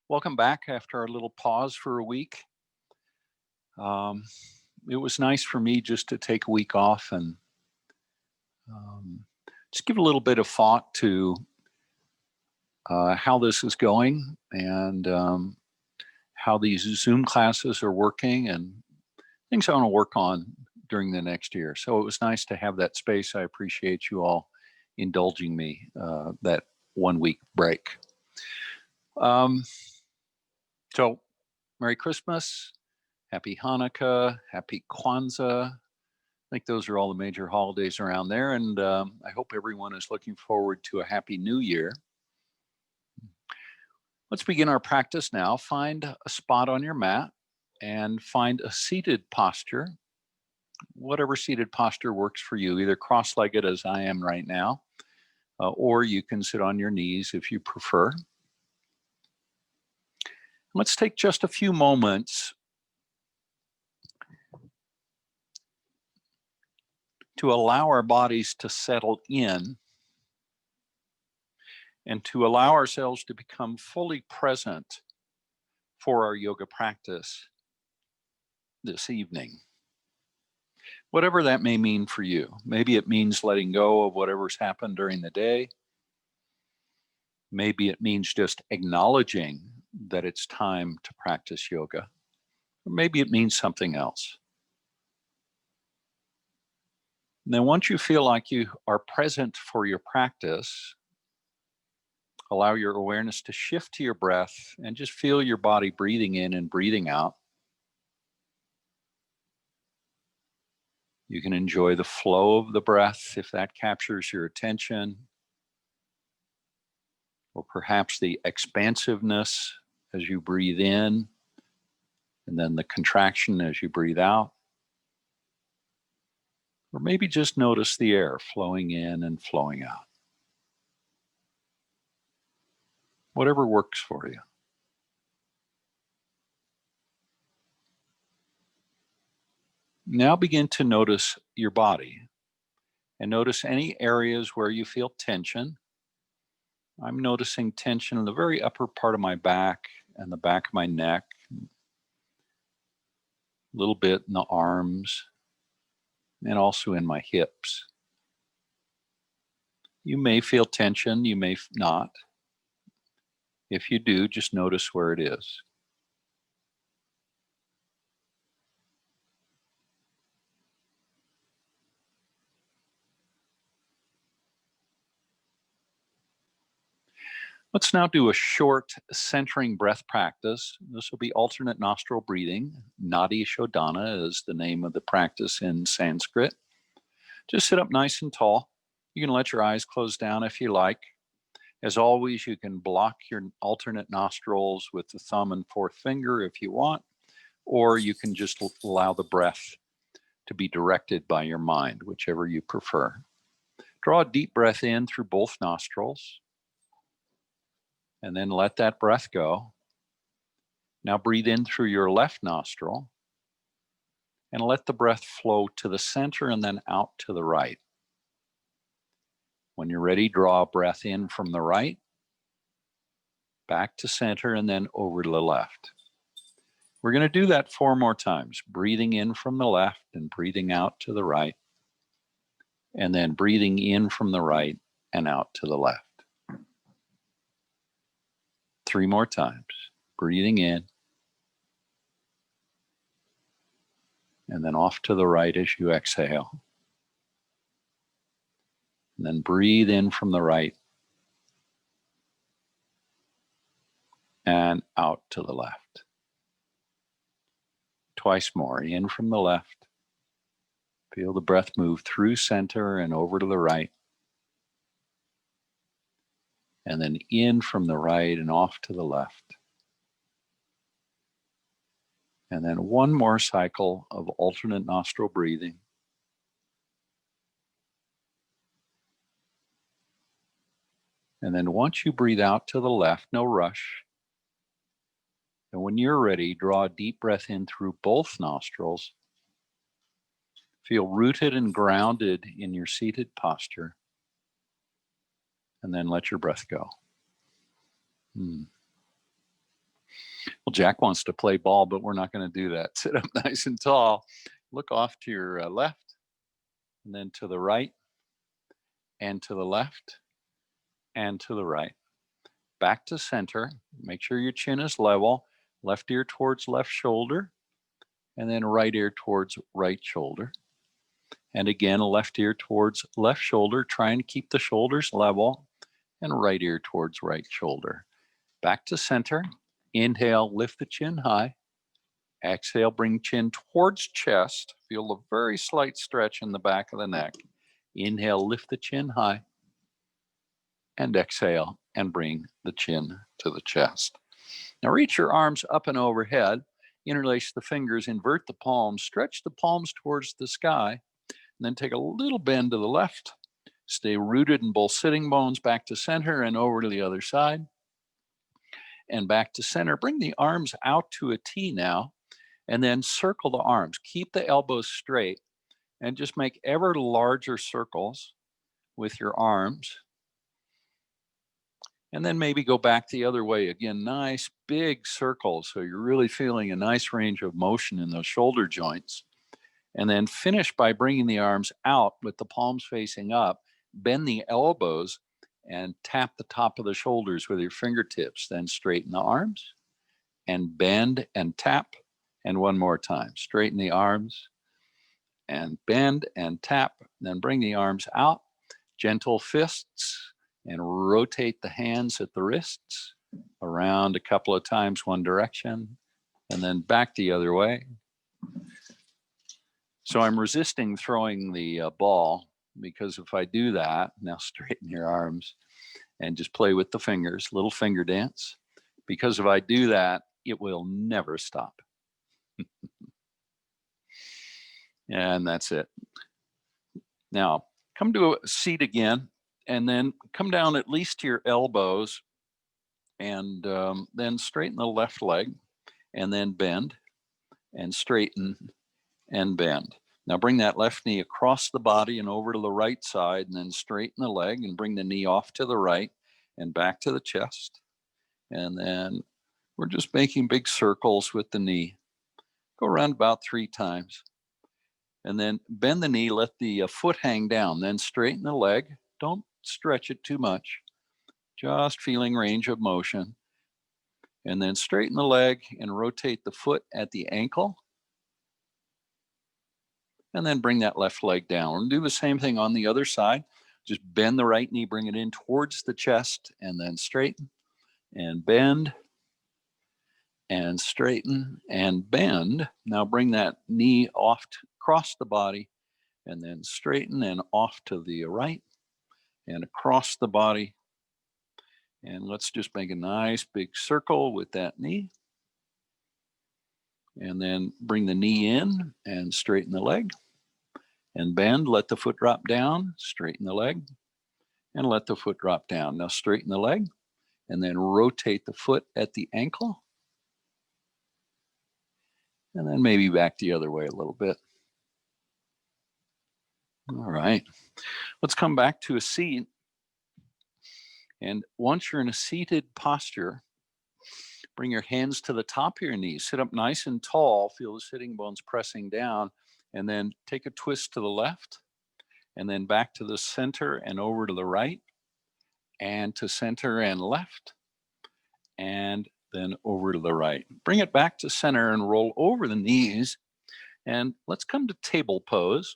Welcome back after our little pause for a week. Um, it was nice for me just to take a week off and um, just give a little bit of thought to how this is going and how these Zoom classes are working and things I want to work on during the next year. So it was nice to have that space. I appreciate you all indulging me that 1 week break. Um, so, Merry Christmas. Happy Hanukkah, Happy Kwanzaa. I think those are all the major holidays around there. And I hope everyone is looking forward to a Happy New Year. Let's begin our practice now. Find a spot on your mat and find a seated posture, whatever seated posture works for you, either cross-legged as I am right now, or you can sit on your knees if you prefer. Let's take just a few moments to allow our bodies to settle in and to allow ourselves to become fully present for our yoga practice this evening. Whatever that may mean for you. Maybe it means letting go of whatever's happened during the day. Maybe it means just acknowledging that it's time to practice yoga. Or maybe it means something else. And then once you feel like you are present for your practice, allow your awareness to shift to your breath and just feel your body breathing in and breathing out. You can enjoy the flow of the breath if that captures your attention, or perhaps the expansiveness as you breathe in, and then the contraction as you breathe out. Or maybe just notice the air flowing in and flowing out. Whatever works for you. Now begin to notice your body and notice any areas where you feel tension. I'm noticing tension in the very upper part of my back and the back of my neck, a little bit in the arms, and also in my hips. You may feel tension, you may not. If you do, just notice where it is. Let's now do a short centering breath practice. This will be alternate nostril breathing. Nadi Shodhana is the name of the practice in Sanskrit. Just sit up nice and tall. You can let your eyes close down if you like. As always, you can block your alternate nostrils with the thumb and fourth finger if you want, or you can just allow the breath to be directed by your mind, whichever you prefer. Draw a deep breath in through both nostrils, and then let that breath go. Now breathe in through your left nostril, and let the breath flow to the center and then out to the right. When you're ready, draw a breath in from the right, back to center, and then over to the left. We're going to do that 4 more times, breathing in from the left and breathing out to the right, and then breathing in from the right and out to the left. 3 more times, breathing in, and then off to the right as you exhale. And then breathe in from the right and out to the left. Twice more, in from the left. Feel the breath move through center and over to the right. And then in from the right and off to the left. And then 1 more cycle of alternate nostril breathing. And then once you breathe out to the left, no rush. And when you're ready, draw a deep breath in through both nostrils. Feel rooted and grounded in your seated posture. And then let your breath go. Well, Jack wants to play ball, but we're not going to do that. Sit up nice and tall. Look off to your left, and then to the right, and to the left, and to the right. Back to center. Make sure your chin is level. Left ear towards left shoulder, and then right ear towards right shoulder. And again, left ear towards left shoulder. Try and keep the shoulders level, and right ear towards right shoulder. Back to center. Inhale, lift the chin high. Exhale, bring chin towards chest. Feel a very slight stretch in the back of the neck. Inhale, lift the chin high. And exhale, and bring the chin to the chest. Now reach your arms up and overhead. Interlace the fingers, invert the palms, stretch the palms towards the sky, and then take a little bend to the left. Stay rooted in both sitting bones, back to center and over to the other side. And back to center. Bring the arms out to a T now, and then circle the arms. Keep the elbows straight, and just make ever larger circles with your arms. And then maybe go back the other way. Again, nice big circles. So you're really feeling a nice range of motion in those shoulder joints. And then finish by bringing the arms out with the palms facing up. Bend the elbows and tap the top of the shoulders with your fingertips. Then straighten the arms and bend and tap. And one more time. Straighten the arms and bend and tap. Then bring the arms out. Gentle fists. And rotate the hands at the wrists around a couple of times one direction, and then back the other way. So I'm resisting throwing the ball, because if I do that, now straighten your arms and just play with the fingers, little finger dance. Because if I do that, it will never stop. And that's it. Now, come to a seat again. And then come down at least to your elbows, and then straighten the left leg, and then bend and straighten and bend. Now bring that left knee across the body and over to the right side, and then straighten the leg and bring the knee off to the right and back to the chest. And then we're just making big circles with the knee. Go around about 3 times. And then bend the knee, let the foot hang down, then straighten the leg. Don't stretch it too much, just feeling range of motion. And then straighten the leg and rotate the foot at the ankle. And then bring that left leg down. We'll do the same thing on the other side. Just bend the right knee, bring it in towards the chest, and then straighten and bend and straighten and bend. Now bring that knee off across the body, and then straighten and off to the right and across the body. And let's just make a nice big circle with that knee. And then bring the knee in and straighten the leg. And bend, let the foot drop down, straighten the leg, and let the foot drop down. Now straighten the leg, and then rotate the foot at the ankle. And then maybe back the other way a little bit. All right, let's come back to a seat. And once you're in a seated posture, bring your hands to the top of your knees. Sit up nice and tall. Feel the sitting bones pressing down. And then take a twist to the left. And then back to the center and over to the right. And to center and left. And then over to the right. Bring it back to center and roll over the knees. And let's come to table pose.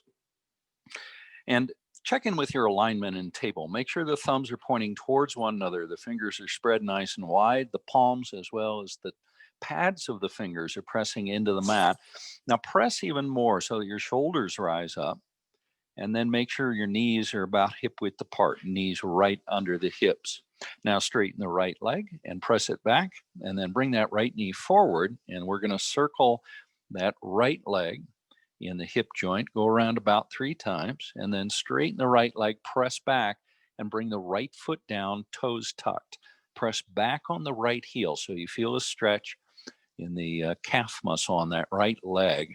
And check in with your alignment in table. Make sure the thumbs are pointing towards one another. The fingers are spread nice and wide. The palms, as well as the pads of the fingers, are pressing into the mat. Now press even more so that your shoulders rise up. And then make sure your knees are about hip width apart, knees right under the hips. Now straighten the right leg and press it back, and then bring that right knee forward. And we're going to circle that right leg in the hip joint, go around about 3 times, and then straighten the right leg, press back, and bring the right foot down, toes tucked. Press back on the right heel so you feel a stretch in the calf muscle on that right leg.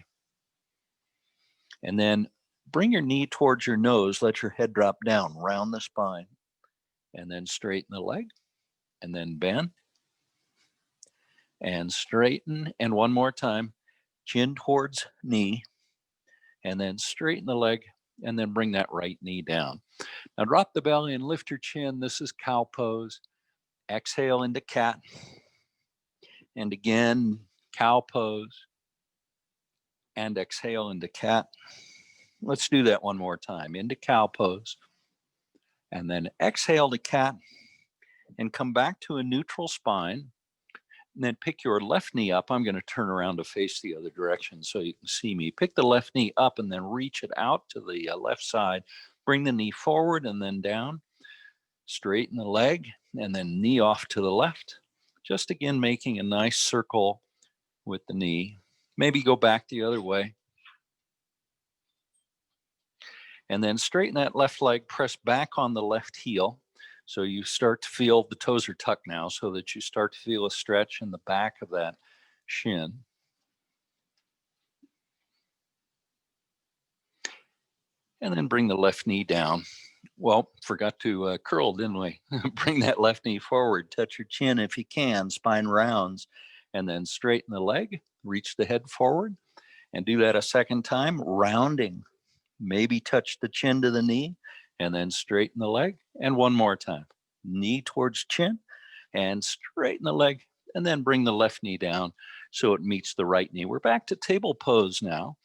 And then bring your knee towards your nose, let your head drop down, round the spine, and then straighten the leg, and then bend, and straighten. And one more time, chin towards knee, and then straighten the leg, and then bring that right knee down. Now drop the belly and lift your chin. This is cow pose. Exhale into cat. And again, cow pose. And exhale into cat. Let's do that one more time. Into cow pose. And then exhale to cat. And come back to a neutral spine. And then pick your left knee up. I'm going to turn around to face the other direction so you can see me. Pick the left knee up and then reach it out to the left side. Bring the knee forward and then down. Straighten the leg and then knee off to the left. Just again making a nice circle with the knee. Maybe go back the other way. And then straighten that left leg, press back on the left heel. So you start to feel the toes are tucked now so that you start to feel a stretch in the back of that shin. And then bring the left knee down. Well, forgot to curl, didn't we? Bring that left knee forward, touch your chin if you can, spine rounds, and then straighten the leg, reach the head forward, and do that a second time, rounding. Maybe touch the chin to the knee, and then straighten the leg, and one more time. Knee towards chin, and straighten the leg, and then bring the left knee down so it meets the right knee. We're back to table pose now.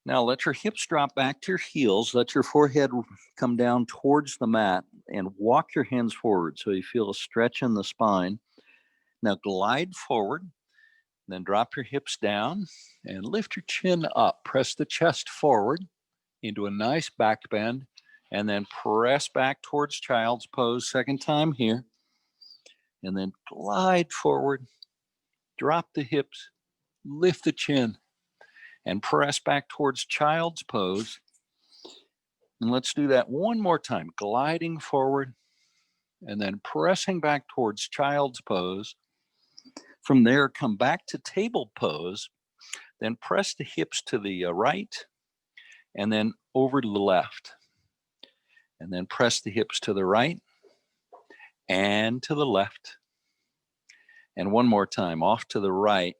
Now let your hips drop back to your heels. Let your forehead come down towards the mat and walk your hands forward so you feel a stretch in the spine. Now glide forward, then drop your hips down and lift your chin up. Press the chest forward into a nice back bend and then press back towards child's pose. Second time here. And then glide forward, drop the hips, lift the chin, and press back towards child's pose. And let's do that one more time, gliding forward and then pressing back towards child's pose. From there, come back to table pose, then press the hips to the right and then over to the left. And then press the hips to the right and to the left. And one more time, off to the right.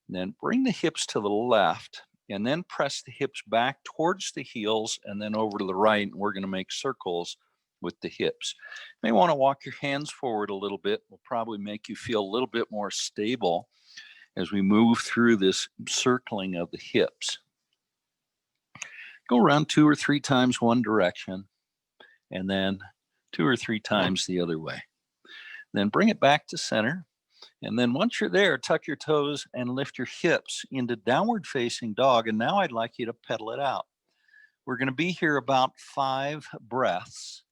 And then bring the hips to the left and then press the hips back towards the heels and then over to the right. And we're going to make circles with the hips. You may want to walk your hands forward a little bit. Will probably make you feel a little bit more stable as we move through this circling of the hips. Go around 2 or 3 times one direction and then 2 or 3 times the other way. Then bring it back to center. And then once you're there, tuck your toes and lift your hips into downward facing dog. And now I'd like you to pedal it out. We're going to be here about 5 breaths.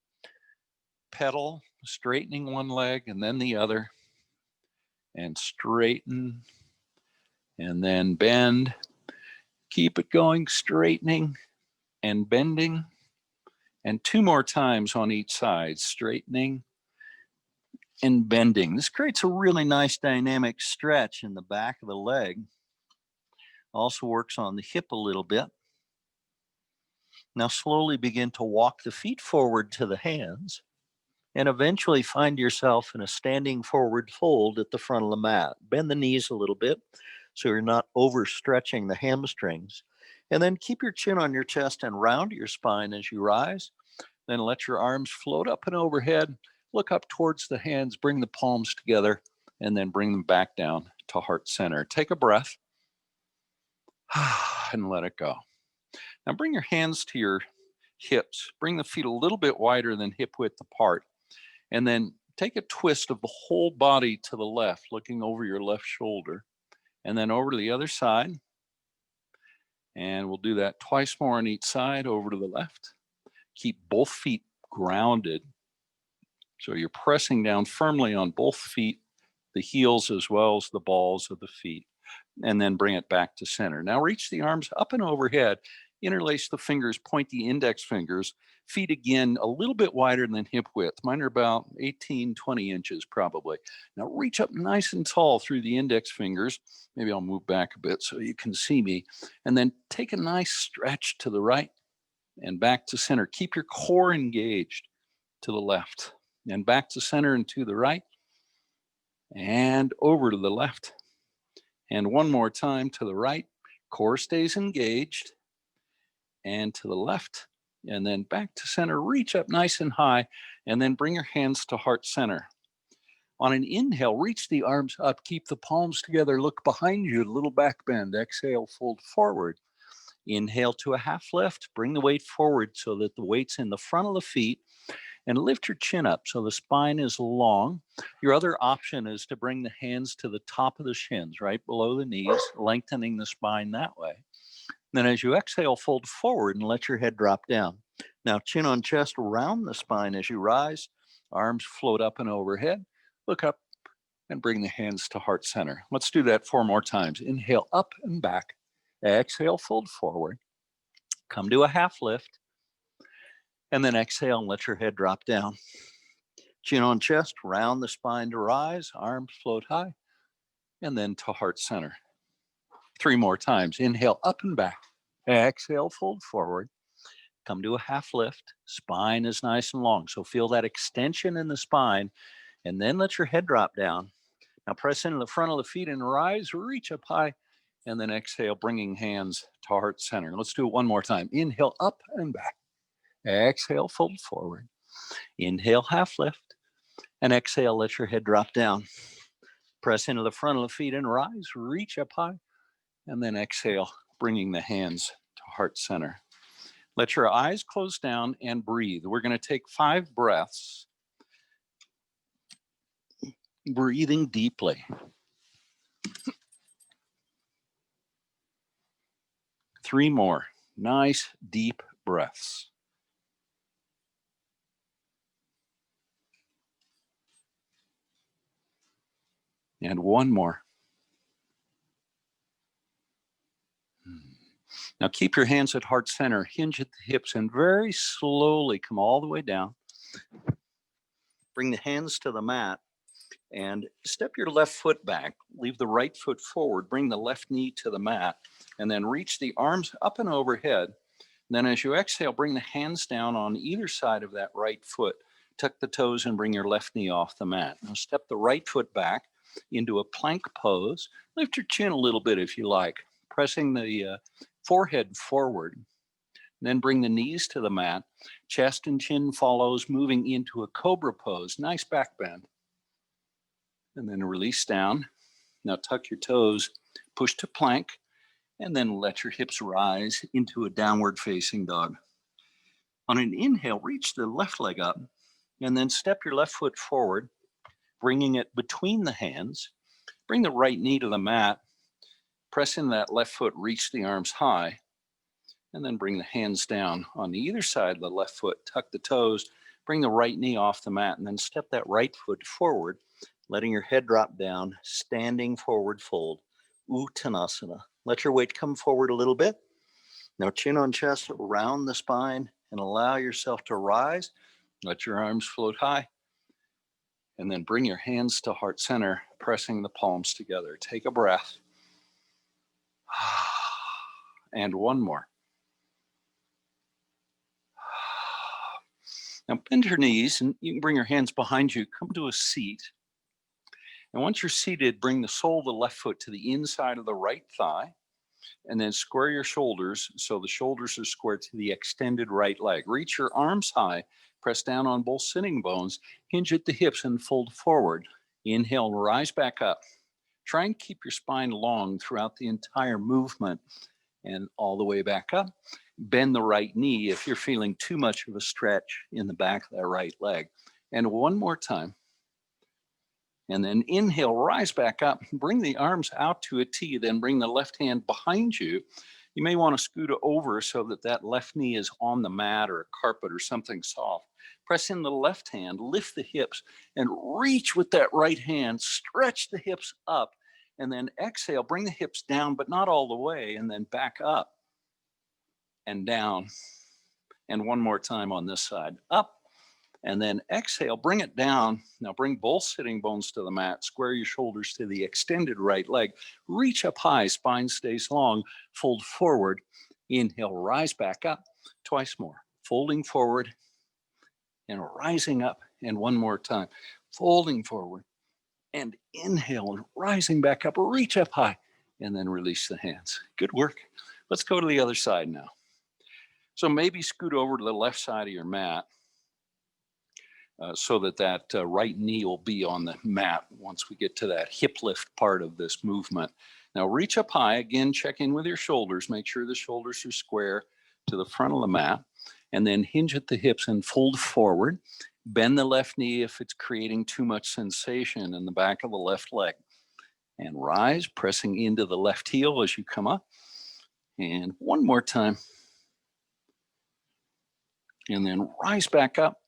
Pedal, straightening one leg and then the other. And straighten. And then bend. Keep it going, straightening and bending. And 2 more times on each side, straightening and bending. This creates a really nice dynamic stretch in the back of the leg. Also works on the hip a little bit. Now slowly begin to walk the feet forward to the hands and eventually find yourself in a standing forward fold at the front of the mat. Bend the knees a little bit so you're not overstretching the hamstrings. And then keep your chin on your chest and round your spine as you rise. Then let your arms float up and overhead. Look up towards the hands, bring the palms together, and then bring them back down to heart center. Take a breath and let it go. Now bring your hands to your hips. Bring the feet a little bit wider than hip width apart. And then take a twist of the whole body to the left, looking over your left shoulder. And then over to the other side. And we'll do that twice more on each side, over to the left. Keep both feet grounded. So you're pressing down firmly on both feet, the heels as well as the balls of the feet, and then bring it back to center. Now reach the arms up and overhead, interlace the fingers, point the index fingers, feet again a little bit wider than hip width. Mine are about 18, 20 inches probably. Now reach up nice and tall through the index fingers. Maybe I'll move back a bit so you can see me. And then take a nice stretch to the right and back to center. Keep your core engaged to the left and back to center and to the right. and over to the left. And one more time to the right. Core stays engaged. And to the left. And then back to center. Reach up nice and high. And then bring your hands to heart center. On an inhale, reach the arms up. Keep the palms together. Look behind you. A little back bend. Exhale, fold forward. Inhale to a half lift. Bring the weight forward so that the weight's in the front of the feet. And lift your chin up so the spine is long. Your other option is to bring the hands to the top of the shins, right below the knees, lengthening the spine that way. Then as you exhale, fold forward and let your head drop down. Now chin on chest, round the spine as you rise. Arms float up and overhead. Look up and bring the hands to heart center. Let's do that 4 more times. Inhale up and back. Exhale, fold forward. Come to a half lift. And then exhale and let your head drop down. Chin on chest, round the spine to rise, arms float high, and then to heart center. 3 more times. Inhale up and back. Exhale, fold forward. Come to a half lift. Spine is nice and long. So feel that extension in the spine, and then let your head drop down. Now press into the front of the feet and rise, reach up high, and then exhale, bringing hands to heart center. Let's do it 1 more time. Inhale up and back. Exhale, fold forward. Inhale, half lift. And exhale, let your head drop down. Press into the front of the feet and rise, reach up high. And then exhale, bringing the hands to heart center. Let your eyes close down and breathe. We're going to take 5 breaths. Breathing deeply. 3 more. Nice, deep breaths. And 1 more. Now keep your hands at heart center, hinge at the hips, and very slowly come all the way down. Bring the hands to the mat and step your left foot back. Leave the right foot forward. Bring the left knee to the mat and then reach the arms up and overhead. Then as you exhale, bring the hands down on either side of that right foot. Tuck the toes and bring your left knee off the mat. Now step the right foot back into a plank pose. Lift your chin a little bit if you like, pressing the forehead forward. Then bring the knees to the mat. Chest and chin follows, moving into a cobra pose. Nice back bend. And then release down. Now tuck your toes, push to plank, and then let your hips rise into a downward facing dog. On an inhale, reach the left leg up, and then step your left foot forward, bringing it between the hands. Bring the right knee to the mat. Press in that left foot, reach the arms high, and then bring the hands down on either side of the left foot. Tuck the toes, bring the right knee off the mat, and then step that right foot forward, letting your head drop down, standing forward fold, Uttanasana. Let your weight come forward a little bit. Now chin on chest, round the spine, and allow yourself to rise. Let your arms float high. And then bring your hands to heart center, pressing the palms together. Take a breath. And 1 more. Now bend your knees and you can bring your hands behind you. Come to a seat. And once you're seated, bring the sole of the left foot to the inside of the right thigh. And then square your shoulders so the shoulders are squared to the extended right leg. Reach your arms high. Press down on both sitting bones. Hinge at the hips and fold forward. Inhale, rise back up. Try and keep your spine long throughout the entire movement and all the way back up. Bend the right knee if you're feeling too much of a stretch in the back of that right leg. And 1 more time. And then inhale, rise back up. Bring the arms out to a T. Then bring the left hand behind you. You may want to scoot over so that that left knee is on the mat or a carpet or something soft. Press in the left hand, lift the hips, and reach with that right hand. Stretch the hips up. And then exhale, bring the hips down, but not all the way, and then back up and down. And 1 more time on this side. Up. And then exhale, bring it down. Now bring both sitting bones to the mat. Square your shoulders to the extended right leg. Reach up high, spine stays long. Fold forward. Inhale, rise back up. 2 more. Folding forward and rising up. And 1 more time. Folding forward and inhale and rising back up, reach up high, and then release the hands. Good work. Let's go to the other side now. So maybe scoot over to the left side of your mat so that right knee will be on the mat once we get to that hip lift part of this movement. Now reach up high. Again, check in with your shoulders. Make sure the shoulders are square to the front of the mat. And then hinge at the hips and fold forward. Bend the left knee if it's creating too much sensation in the back of the left leg. And rise, pressing into the left heel as you come up. And one more time. And then rise back up.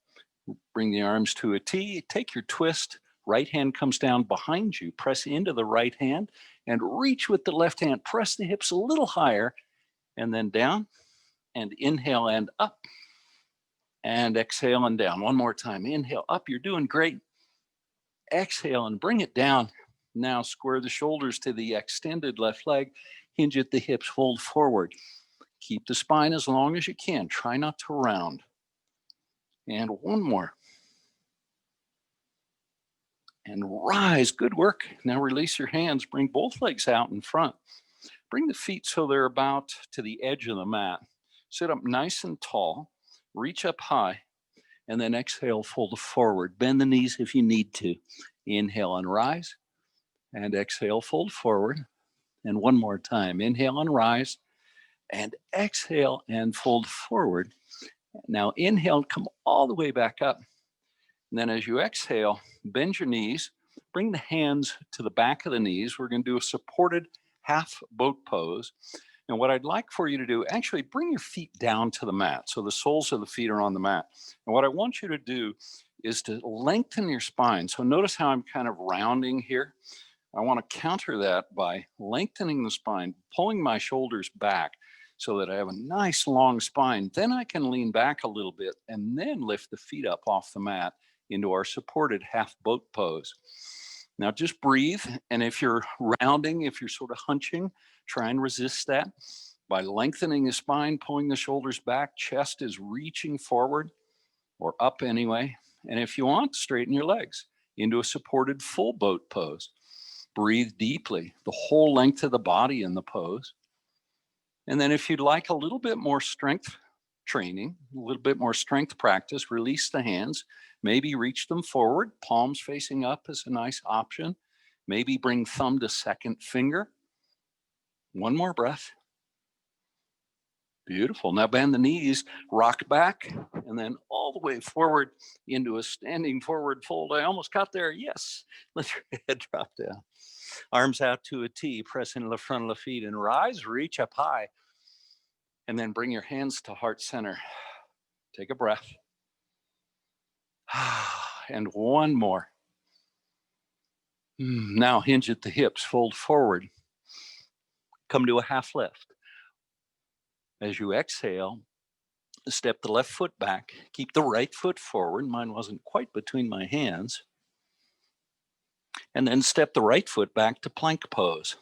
Bring the arms to a T. Take your twist. Right hand comes down behind you. Press into the right hand and reach with the left hand. Press the hips a little higher and then down. And inhale and up. And exhale and down. One more time. Inhale up. You're doing great. Exhale and bring it down. Now square the shoulders to the extended left leg. Hinge at the hips. Fold forward. Keep the spine as long as you can. Try not to round. And one more. And rise. Good work. Now release your hands. Bring both legs out in front. Bring the feet so they're about to the edge of the mat. Sit up nice and tall. Reach up high. And then exhale, fold forward. Bend the knees if you need to. Inhale and rise. And exhale, fold forward. And one more time. Inhale and rise. And exhale and fold forward. Now inhale, come all the way back up. And then as you exhale, bend your knees. Bring the hands to the back of the knees. We're going to do a supported half boat pose. And what I'd like for you to do, actually bring your feet down to the mat. So the soles of the feet are on the mat. And what I want you to do is to lengthen your spine. So notice how I'm kind of rounding here. I want to counter that by lengthening the spine, pulling my shoulders back so that I have a nice long spine. Then I can lean back a little bit and then lift the feet up off the mat into our supported half boat pose. Now just breathe. And if you're rounding, if you're sort of hunching, try and resist that by lengthening the spine, pulling the shoulders back. Chest is reaching forward or up anyway. And if you want, straighten your legs into a supported full boat pose. Breathe deeply, the whole length of the body in the pose. And then if you'd like a little bit more strength training, a little bit more strength practice, release the hands. Maybe reach them forward. Palms facing up is a nice option. Maybe bring thumb to second finger. One more breath. Beautiful. Now bend the knees, rock back, and then all the way forward into a standing forward fold. I almost got there. Yes. Let your head drop down. Arms out to a T. Press into the front of the feet and rise. Reach up high. And then bring your hands to heart center. Take a breath. And one more. Now hinge at the hips, fold forward. Come to a half lift. As you exhale, step the left foot back. Keep the right foot forward. Mine wasn't quite between my hands. And then step the right foot back to plank pose.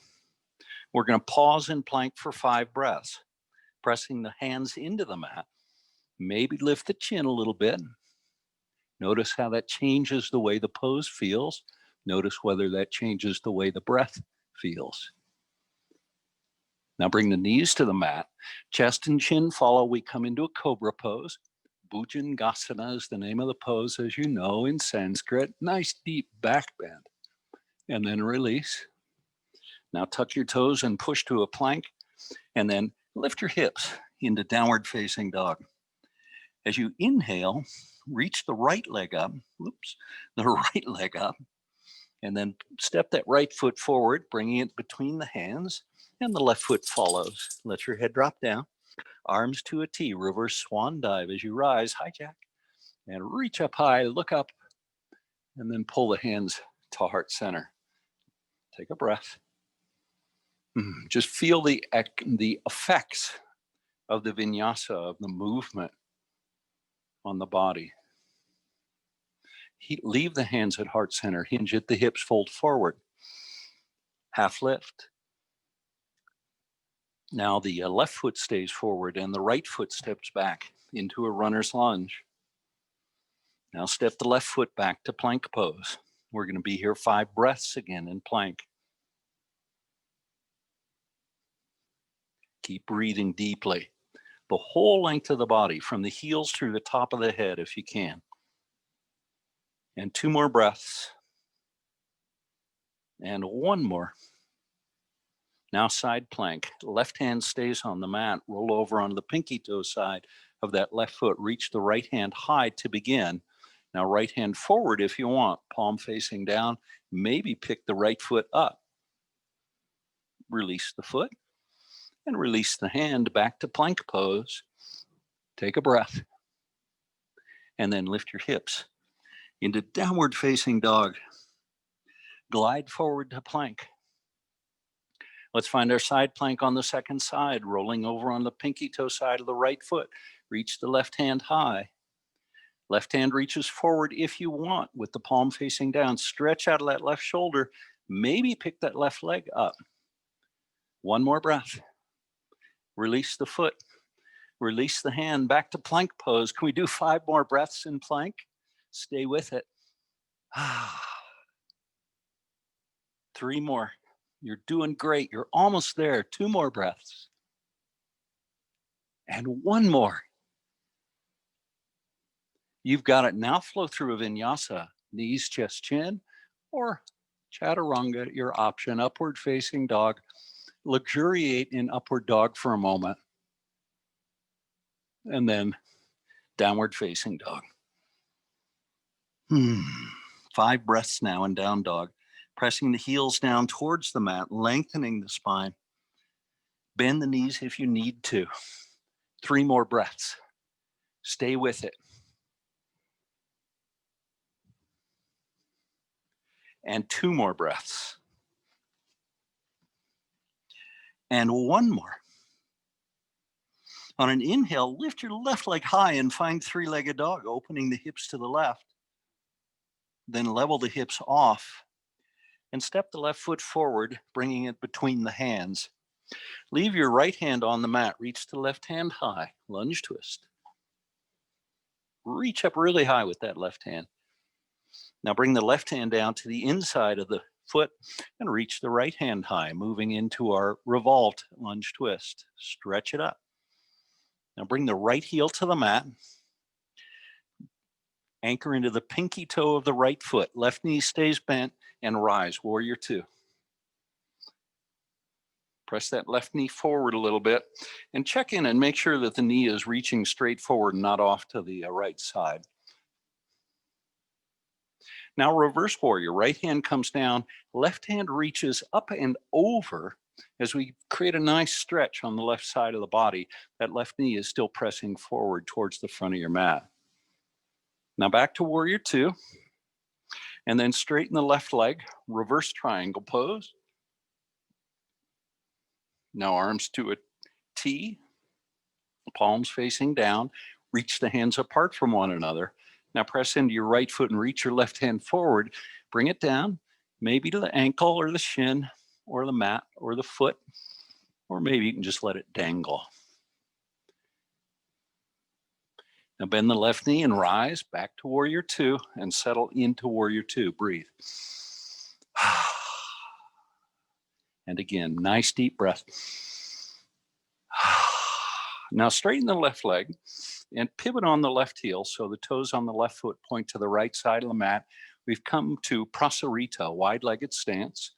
We're going to pause in plank for 5 breaths, pressing the hands into the mat. Maybe lift the chin a little bit. Notice how that changes the way the pose feels. Notice whether that changes the way the breath feels. Now bring the knees to the mat. Chest and chin follow. We come into a cobra pose. Bhujangasana is the name of the pose, as you know, in Sanskrit. Nice deep back bend. And then release. Now tuck your toes and push to a plank. And then lift your hips into downward facing dog. As you inhale, reach the right leg up. The right leg up. And then step that right foot forward, bringing it between the hands. And the left foot follows. Let your head drop down. Arms to a T. Reverse swan dive as you rise. Hijack. And reach up high. Look up. And then pull the hands to heart center. Take a breath. Just feel the effects of the vinyasa, of the movement on the body. Leave the hands at heart center. Hinge at the hips. Fold forward. Half lift. Now the left foot stays forward and the right foot steps back into a runner's lunge. Now step the left foot back to plank pose. We're going to be here 5 breaths again in plank. Keep breathing deeply. The whole length of the body, from the heels through the top of the head if you can. And 2 more breaths. And 1 more. Now side plank. Left hand stays on the mat. Roll over on the pinky toe side of that left foot. Reach the right hand high to begin. Now right hand forward if you want. Palm facing down. Maybe pick the right foot up. Release the foot. And release the hand back to plank pose. Take a breath. And then lift your hips into downward facing dog. Glide forward to plank. Let's find our side plank on the second side, rolling over on the pinky toe side of the right foot. Reach the left hand high. Left hand reaches forward if you want with the palm facing down. Stretch out of that left shoulder. Maybe pick that left leg up. 1 more breath. Release the foot. Release the hand back to plank pose. Can we do 5 more breaths in plank? Stay with it. 3 more. You're doing great. You're almost there. 2 more breaths. And 1 more. You've got it. Now flow through a vinyasa. Knees, chest, chin, or chaturanga, your option. Upward facing dog. Luxuriate in upward dog for a moment. And then downward facing dog. 5 breaths now in down dog. Pressing the heels down towards the mat, lengthening the spine. Bend the knees if you need to. 3 more breaths. Stay with it. And 2 more breaths. And 1 more. On an inhale, lift your left leg high and find 3-legged dog, opening the hips to the left. Then level the hips off and step the left foot forward, bringing it between the hands. Leave your right hand on the mat. Reach the left hand high. Lunge twist. Reach up really high with that left hand. Now bring the left hand down to the inside of the foot and reach the right hand high, moving into our revolt lunge twist. Stretch it up. Now bring the right heel to the mat. Anchor into the pinky toe of the right foot. Left knee stays bent and rise. Warrior 2. Press that left knee forward a little bit and check in and make sure that the knee is reaching straight forward and not off to the right side. Now reverse warrior. Right hand comes down. Left hand reaches up and over as we create a nice stretch on the left side of the body. That left knee is still pressing forward towards the front of your mat. Now back to warrior 2. And then straighten the left leg. Reverse triangle pose. Now arms to a T. Palms facing down. Reach the hands apart from one another. Now press into your right foot and reach your left hand forward. Bring it down, maybe to the ankle or the shin or the mat or the foot, or maybe you can just let it dangle. Now bend the left knee and rise back to warrior 2 and settle into warrior 2. Breathe. And again, nice deep breath. Now straighten the left leg and pivot on the left heel so the toes on the left foot point to the right side of the mat. We've come to Prasarita, wide-legged stance.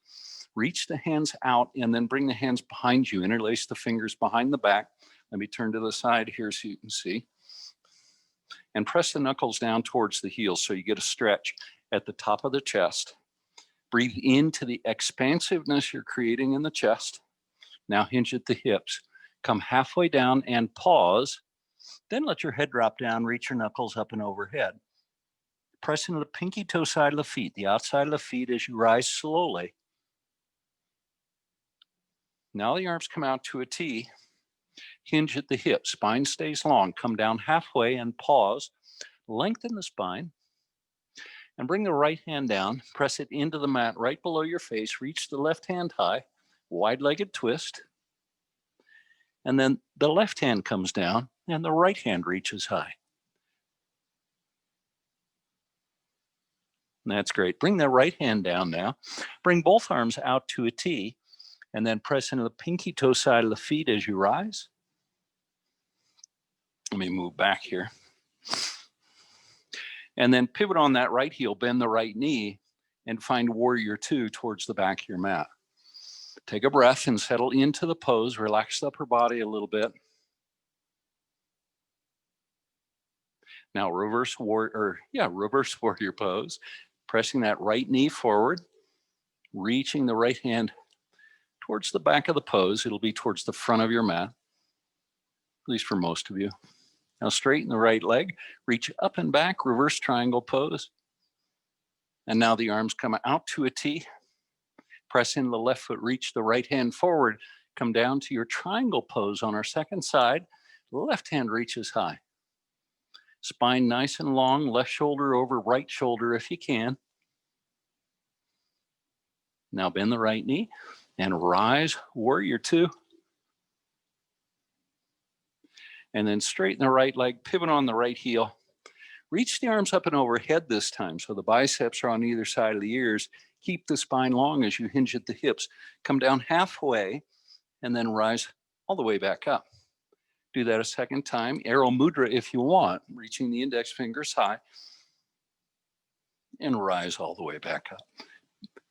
Reach the hands out and then bring the hands behind you. Interlace the fingers behind the back. Let me turn to the side here so you can see. And press the knuckles down towards the heels so you get a stretch at the top of the chest. Breathe into the expansiveness you're creating in the chest. Now hinge at the hips. Come halfway down and pause. Then let your head drop down, reach your knuckles up and overhead. Press into the pinky toe side of the feet, the outside of the feet as you rise slowly. Now the arms come out to a T. Hinge at the hips, spine stays long. Come down halfway and pause. Lengthen the spine. And bring the right hand down. Press it into the mat right below your face. Reach the left hand high. Wide-legged twist. And then the left hand comes down and the right hand reaches high. That's great. Bring the right hand down now. Bring both arms out to a T, and then press into the pinky toe side of the feet as you rise. Let me move back here. And then pivot on that right heel, bend the right knee, and find warrior two towards the back of your mat. Take a breath and settle into the pose. Relax the upper body a little bit. Now reverse warrior pose. Pressing that right knee forward, reaching the right hand towards the back of the pose. It'll be towards the front of your mat, at least for most of you. Now straighten the right leg, reach up and back, reverse triangle pose. And now the arms come out to a T. Press in the left foot, reach the right hand forward, come down to your triangle pose on our second side. Left hand reaches high. Spine nice and long, left shoulder over right shoulder if you can. Now bend the right knee and rise, warrior two. And then straighten the right leg, pivot on the right heel. Reach the arms up and overhead this time so the biceps are on either side of the ears. Keep the spine long as you hinge at the hips. Come down halfway and then rise all the way back up. Do that a second time. Arrow mudra if you want, reaching the index fingers high and rise all the way back up.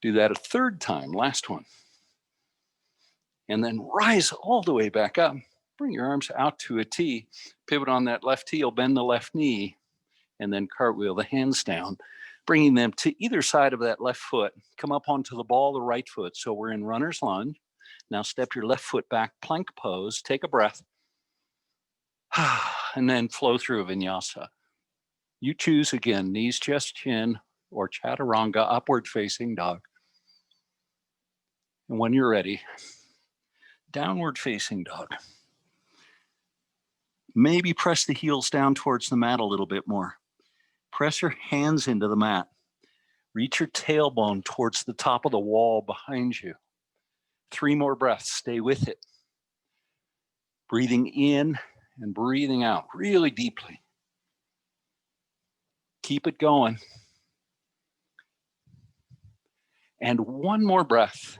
Do that a third time, last one. And then rise all the way back up. Bring your arms out to a T. Pivot on that left heel, bend the left knee, and then cartwheel the hands down, bringing them to either side of that left foot. Come up onto the ball of the right foot. So we're in runner's lunge. Now step your left foot back, plank pose. Take a breath. And then flow through a vinyasa. You choose again, knees, chest, chin, or chaturanga, upward facing dog. And when you're ready, downward facing dog. Maybe press the heels down towards the mat a little bit more. Press your hands into the mat. Reach your tailbone towards the top of the wall behind you. 3 more breaths, stay with it. Breathing in and breathing out really deeply. Keep it going. And 1 more breath.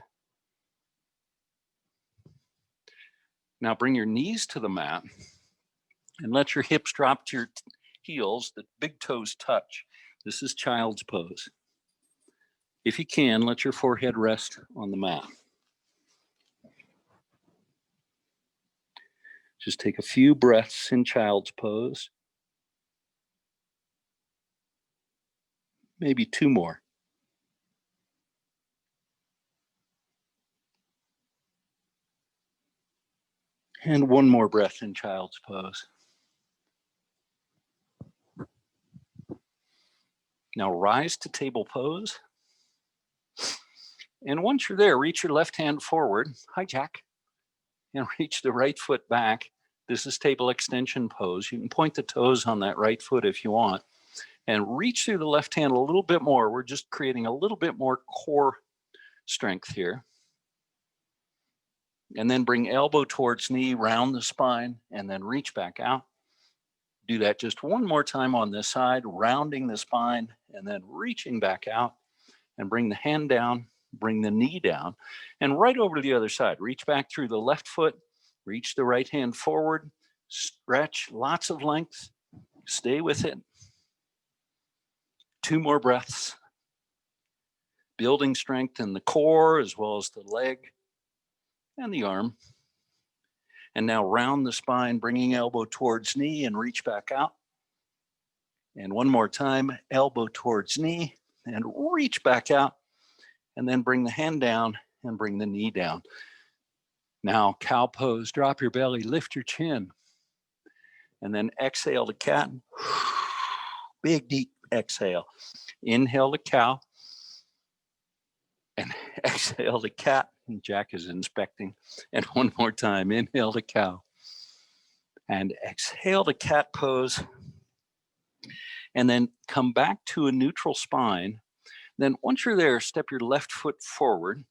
Now bring your knees to the mat and let your hips drop to your heels, the big toes touch. This is child's pose. If you can, let your forehead rest on the mat. Just take a few breaths in child's pose. Maybe 2 more. And 1 more breath in child's pose. Now rise to table pose. And once you're there, reach your left hand forward. Hi, Jack. And reach the right foot back. This is table extension pose. You can point the toes on that right foot if you want. And reach through the left hand a little bit more. We're just creating a little bit more core strength here. And then bring elbow towards knee, round the spine, and then reach back out. Do that just 1 more time on this side, rounding the spine, and then reaching back out. And bring the hand down, bring the knee down, and right over to the other side. Reach back through the left foot, reach the right hand forward, stretch, lots of length, stay with it. 2 more breaths. Building strength in the core as well as the leg and the arm. And now round the spine, bringing elbow towards knee and reach back out. And 1 more time, elbow towards knee and reach back out. And then bring the hand down and bring the knee down. Now cow pose, drop your belly, lift your chin. And then exhale to cat. Big deep exhale. Inhale to cow. And exhale to cat. And Jack is inspecting. And 1 more time, inhale to cow. And exhale to cat pose. And then come back to a neutral spine. Then once you're there, step your left foot forward.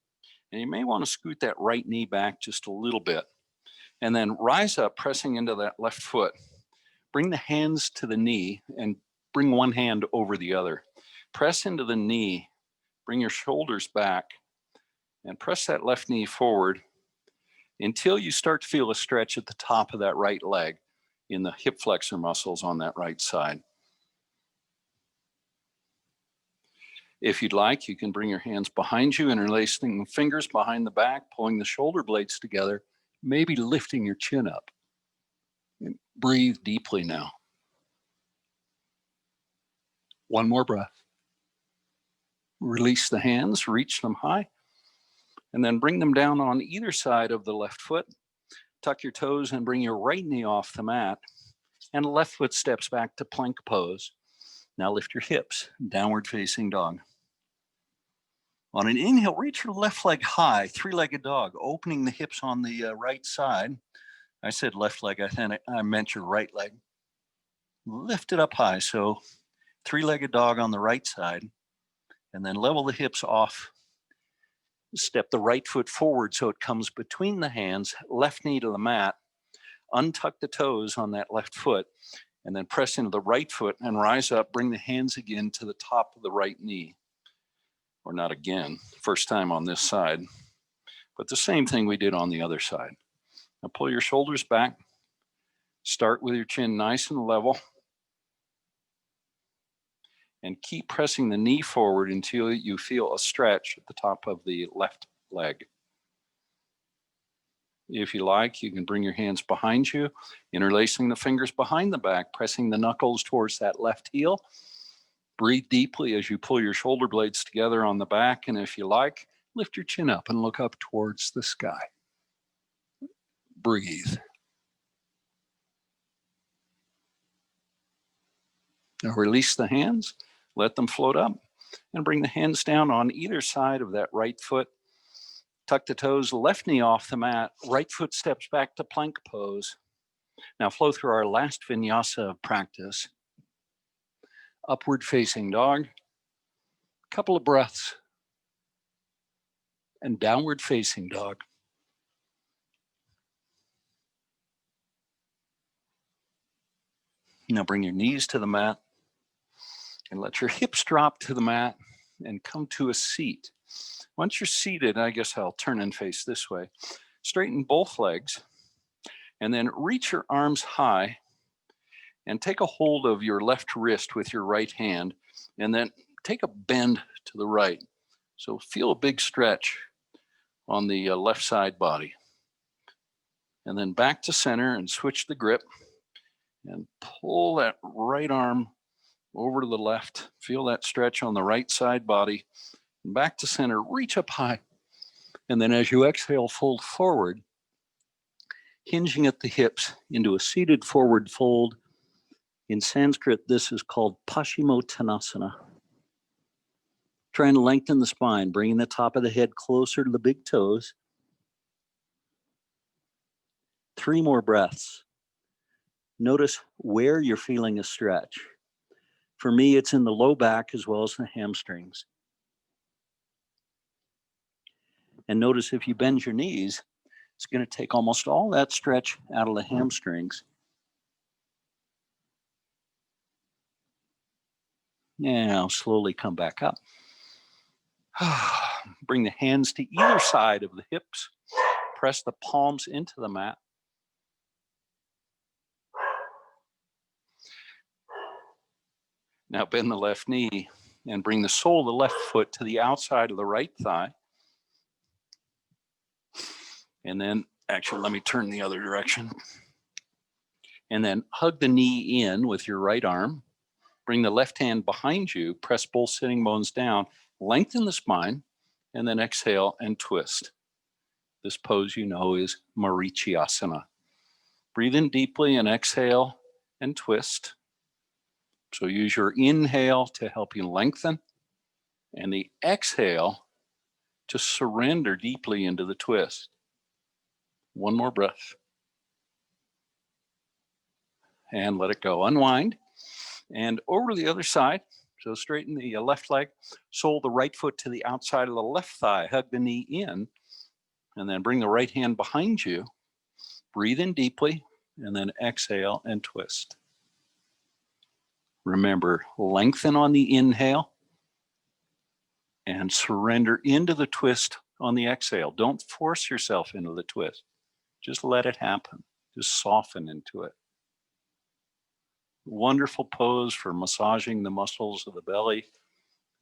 And you may want to scoot that right knee back just a little bit. And then rise up, pressing into that left foot. Bring the hands to the knee and bring one hand over the other. Press into the knee, bring your shoulders back, and press that left knee forward until you start to feel a stretch at the top of that right leg in the hip flexor muscles on that right side. If you'd like, you can bring your hands behind you, interlacing the fingers behind the back, pulling the shoulder blades together, maybe lifting your chin up. And breathe deeply now. One more breath. Release the hands, reach them high, and then bring them down on either side of the left foot. Tuck your toes and bring your right knee off the mat, and left foot steps back to plank pose. Now lift your hips, downward facing dog. On an inhale, reach your left leg high, three-legged dog, opening the hips on the right side. I said left leg, I meant your right leg. Lift it up high, so three-legged dog on the right side, and then level the hips off. Step the right foot forward so it comes between the hands, left knee to the mat. Untuck the toes on that left foot, and then press into the right foot and rise up. Bring the hands again to the top of the right knee. Or not again, first time on this side, but the same thing we did on the other side. Now pull your shoulders back. Start with your chin nice and level. And keep pressing the knee forward until you feel a stretch at the top of the left leg. If you like, you can bring your hands behind you, interlacing the fingers behind the back, pressing the knuckles towards that left heel. Breathe deeply as you pull your shoulder blades together on the back, and if you like, lift your chin up and look up towards the sky. Breathe. Now release the hands, let them float up, and bring the hands down on either side of that right foot. Tuck the toes, left knee off the mat, right foot steps back to plank pose. Now flow through our last vinyasa practice. Upward facing dog, couple of breaths, and downward facing dog. Now bring your knees to the mat and let your hips drop to the mat and come to a seat. Once you're seated, I guess I'll turn and face this way. Straighten both legs and then reach your arms high and take a hold of your left wrist with your right hand, and then take a bend to the right. So feel a big stretch on the left side body. And then back to center and switch the grip and pull that right arm over to the left. Feel that stretch on the right side body. And back to center, reach up high. And then as you exhale, fold forward, hinging at the hips into a seated forward fold. In Sanskrit, this is called Paschimottanasana. Try and lengthen the spine, bringing the top of the head closer to the big toes. 3 more breaths. Notice where you're feeling a stretch. For me, it's in the low back as well as the hamstrings. And notice if you bend your knees, it's going to take almost all that stretch out of the hamstrings. Now slowly come back up. Bring the hands to either side of the hips. Press the palms into the mat. Now bend the left knee and bring the sole of the left foot to the outside of the right thigh. And then, actually, let me turn the other direction. And then hug the knee in with your right arm. Bring the left hand behind you, press both sitting bones down, lengthen the spine, and then exhale and twist. This pose you know is Marichyasana. Breathe in deeply and exhale and twist. So use your inhale to help you lengthen, and the exhale to surrender deeply into the twist. One more breath. And let it go. Unwind. And over the other side. So straighten the left leg, sole the right foot to the outside of the left thigh, hug the knee in, and then bring the right hand behind you. Breathe in deeply, and then exhale and twist. Remember, lengthen on the inhale, And surrender into the twist on the exhale. Don't force yourself into the twist. Just let it happen. Just soften into it. Wonderful pose for massaging the muscles of the belly,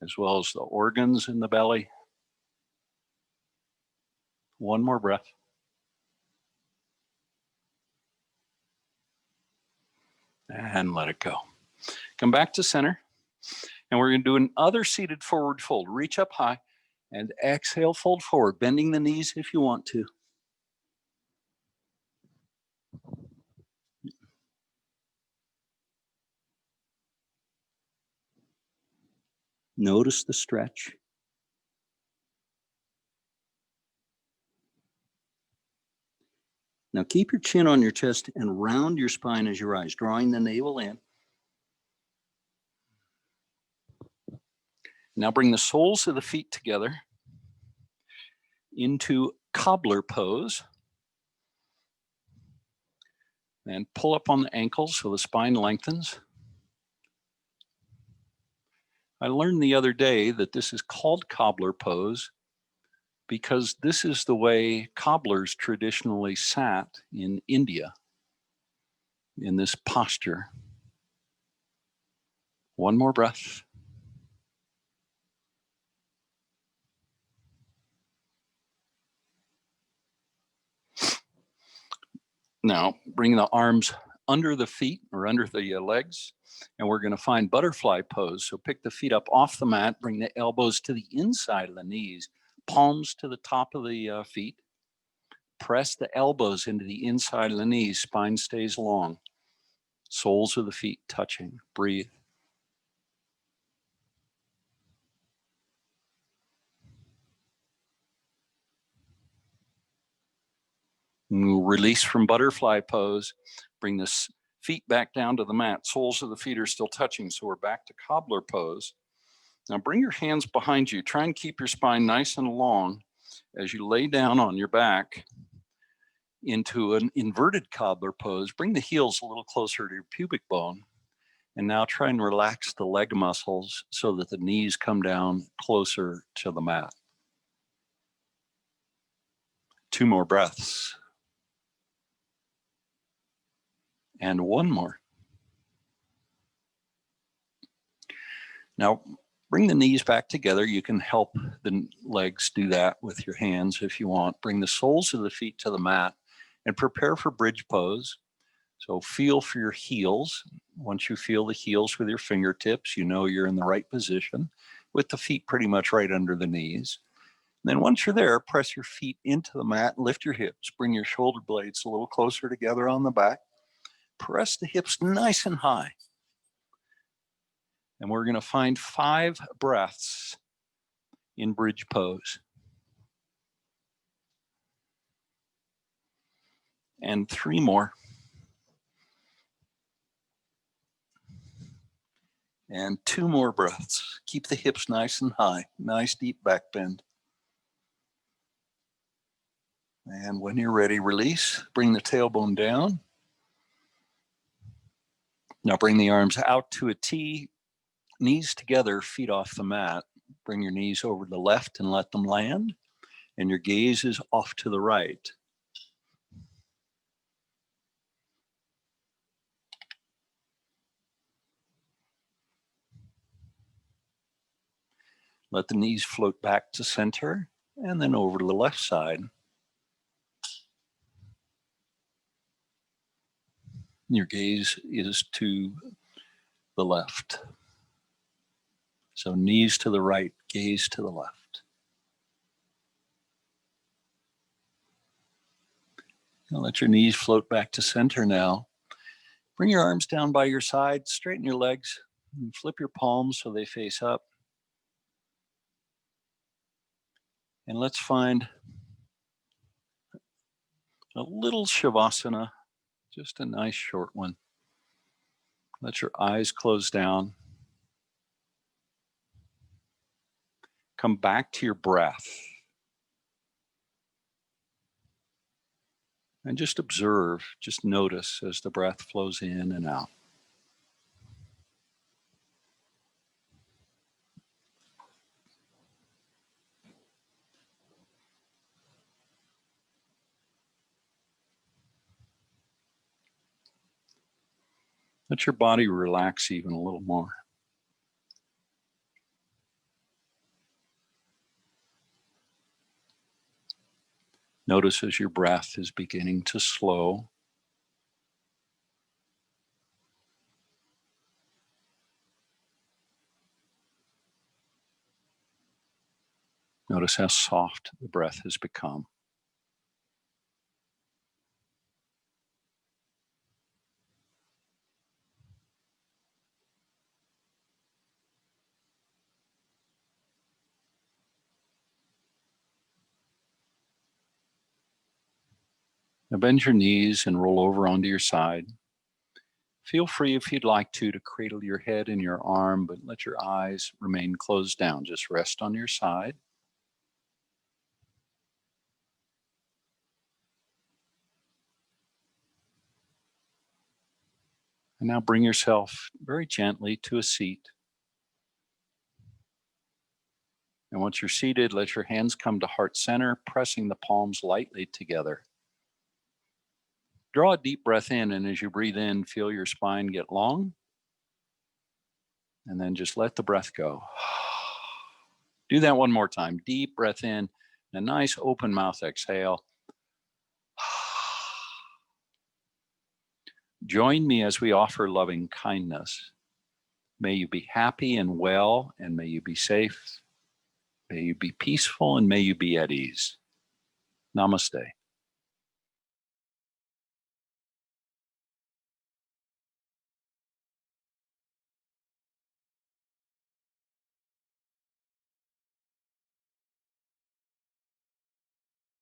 as well as the organs in the belly. One more breath. And let it go. Come back to center. And we're going to do another seated forward fold. Reach up high and exhale, fold forward, bending the knees if you want to. Notice the stretch. Now keep your chin on your chest and round your spine as you rise, drawing the navel in. Now bring the soles of the feet together into cobbler pose. And pull up on the ankles so the spine lengthens. I learned the other day that this is called cobbler pose because this is the way cobblers traditionally sat in India, in this posture. One more breath. Now, bring the arms under the feet or under the legs, and we're going to find butterfly pose. So pick the feet up off the mat, bring the elbows to the inside of the knees, palms to the top of the feet. Press the elbows into the inside of the knees, spine stays long. Soles of the feet touching. Breathe. Release from butterfly pose. Bring the feet back down to the mat. Soles of the feet are still touching, so we're back to cobbler pose. Now bring your hands behind you. Try and keep your spine nice and long as you lay down on your back into an inverted cobbler pose. Bring the heels a little closer to your pubic bone. And now try and relax the leg muscles so that the knees come down closer to the mat. 2 more breaths. And 1 more. Now, bring the knees back together. You can help the legs do that with your hands if you want. Bring the soles of the feet to the mat and prepare for bridge pose. So feel for your heels. Once you feel the heels with your fingertips, you know you're in the right position with the feet pretty much right under the knees. And then once you're there, press your feet into the mat, lift your hips, bring your shoulder blades a little closer together on the back. Press the hips nice and high. And we're going to find 5 breaths in bridge pose. And 3 more. And 2 more breaths. Keep the hips nice and high. Nice deep back bend. And when you're ready, release. Bring the tailbone down. Now bring the arms out to a T. Knees together, feet off the mat. Bring your knees over to the left and let them land. And your gaze is off to the right. Let the knees float back to center and then over to the left side. Your gaze is to the left. So knees to the right, gaze to the left. Now let your knees float back to center now. Bring your arms down by your side, straighten your legs, and flip your palms so they face up. And let's find a little Shavasana, just a nice short one. Let your eyes close down. Come back to your breath. And just observe, just notice as the breath flows in and out. Let your body relax even a little more. Notice as your breath is beginning to slow. Notice how soft the breath has become. Now bend your knees and roll over onto your side. Feel free, if you'd like to cradle your head in your arm, but let your eyes remain closed down. Just rest on your side. And now bring yourself very gently to a seat. And once you're seated, let your hands come to heart center, pressing the palms lightly together. Draw a deep breath in, and as you breathe in, feel your spine get long. And then just let the breath go. Do that one more time. Deep breath in, and a nice open mouth exhale. Join me as we offer loving kindness. May you be happy and well, and may you be safe. May you be peaceful, and may you be at ease. Namaste.